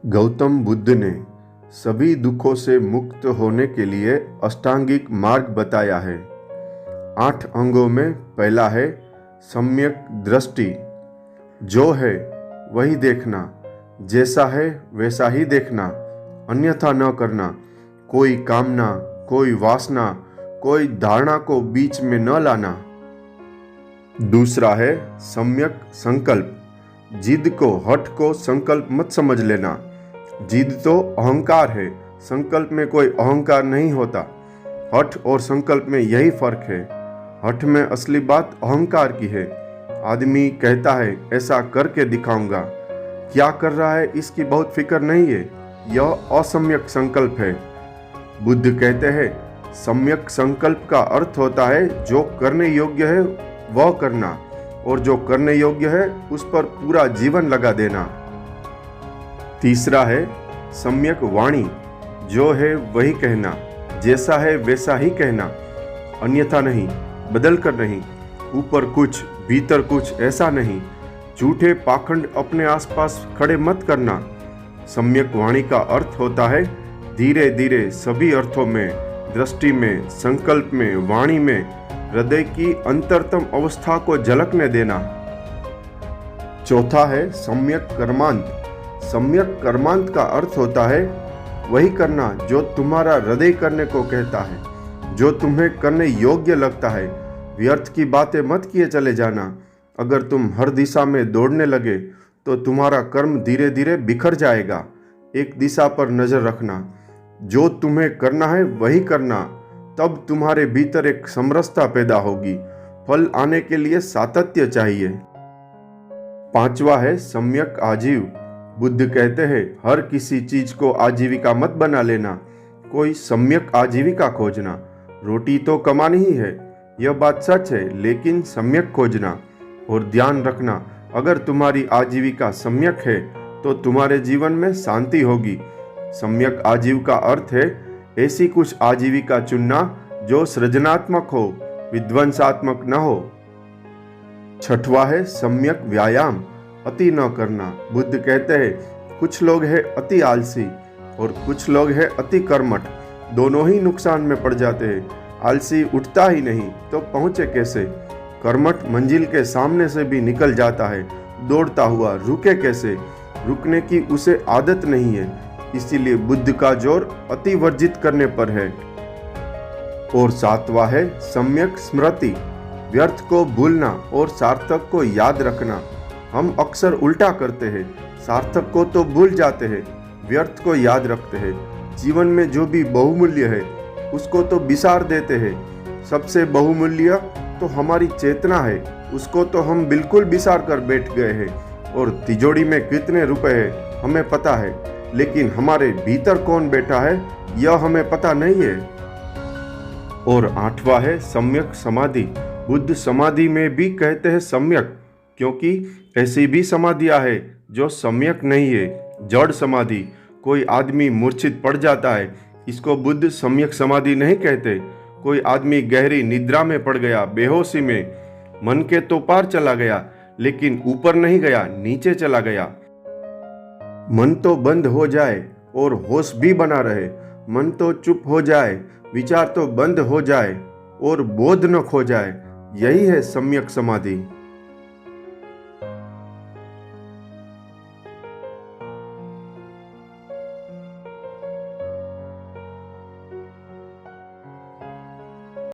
गौतम बुद्ध ने सभी दुखों से मुक्त होने के लिए अष्टांगिक मार्ग बताया है। 8 अंगों में पहला है सम्यक दृष्टि। जो है वही देखना, जैसा है वैसा ही देखना, अन्यथा न करना, कोई कामना, कोई वासना, कोई धारणा को बीच में न लाना। दूसरा है सम्यक संकल्प। जिद को, हठ को संकल्प मत समझ लेना। जिद तो अहंकार है, संकल्प में कोई अहंकार नहीं होता। हठ और संकल्प में यही फर्क है। हठ में असली बात अहंकार की है। आदमी कहता है ऐसा करके दिखाऊंगा, क्या कर रहा है इसकी बहुत फिक्र नहीं है। यह असम्यक संकल्प है। बुद्ध कहते हैं सम्यक संकल्प का अर्थ होता है जो करने योग्य है वह करना, और जो करने योग्य है उस पर पूरा जीवन लगा देना। तीसरा है सम्यक वाणी। जो है वही कहना, जैसा है वैसा ही कहना, अन्यथा नहीं, बदल कर नहीं, ऊपर कुछ भीतर कुछ, ऐसा नहीं। झूठे पाखंड अपने आसपास खड़े मत करना। सम्यक वाणी का अर्थ होता है धीरे धीरे सभी अर्थों में, दृष्टि में, संकल्प में, वाणी में, हृदय की अंतरतम अवस्था को झलकने देना। चौथा है सम्यक कर्मांत। सम्यक कर्मांत का अर्थ होता है वही करना जो तुम्हारा हृदय करने को कहता है, जो तुम्हें करने योग्य लगता है। व्यर्थ की बातें मत किए चले जाना। अगर तुम हर दिशा में दौड़ने लगे तो तुम्हारा कर्म धीरे धीरे बिखर जाएगा। एक दिशा पर नजर रखना, जो तुम्हें करना है वही करना, तब तुम्हारे भीतर एक समरसता पैदा होगी। फल आने के लिए सातत्य चाहिए। पांचवा है सम्यक आजीव। बुद्ध कहते हैं हर किसी चीज को आजीविका मत बना लेना, कोई सम्यक आजीविका खोजना। रोटी तो कमानी ही है, यह बात सच है, लेकिन सम्यक खोजना। और ध्यान रखना, अगर तुम्हारी आजीविका सम्यक है तो तुम्हारे जीवन में शांति होगी। सम्यक आजीविका अर्थ है ऐसी कुछ आजीविका चुनना जो सृजनात्मक हो, विध्वंसात्मक न हो। छठवा है सम्यक व्यायाम। अति न करना। बुद्ध कहते हैं कुछ लोग हैं अति आलसी और कुछ लोग हैं अति कर्मठ। दोनों ही नुकसान में पड़ जाते हैं। आलसी उठता ही नहीं तो पहुंचे कैसे। कर्मठ मंजिल के सामने से भी निकल जाता है, दौड़ता हुआ रुके कैसे। रुकने की उसे आदत नहीं है, इसीलिए बुद्ध का जोर अति वर्जित करने पर है। और सातवां है सम्यक स्मृति। व्यर्थ को भूलना और सार्थक को याद रखना। हम अक्सर उल्टा करते हैं, सार्थक को तो भूल जाते हैं, व्यर्थ को याद रखते हैं। जीवन में जो भी बहुमूल्य है उसको तो बिसार देते हैं। सबसे बहुमूल्य तो हमारी चेतना है, उसको तो हम बिल्कुल बिसार कर बैठ गए हैं। और तिजोरी में कितने रुपए हैं हमें पता है, लेकिन हमारे भीतर कौन बैठा है यह हमें पता नहीं है। और आठवां है सम्यक समाधि। बुद्ध समाधि में भी कहते हैं सम्यक, क्योंकि ऐसी भी समाधियां है जो सम्यक नहीं है। जड़ समाधि, कोई आदमी मूर्छित पड़ जाता है, इसको बुद्ध सम्यक समाधि नहीं कहते। कोई आदमी गहरी निद्रा में पड़ गया, बेहोशी में, मन के तो पार चला गया लेकिन ऊपर नहीं गया, नीचे चला गया। मन तो बंद हो जाए और होश भी बना रहे, मन तो चुप हो जाए, विचार तो बंद हो जाए और बोध न खो जाए, यही है सम्यक समाधि।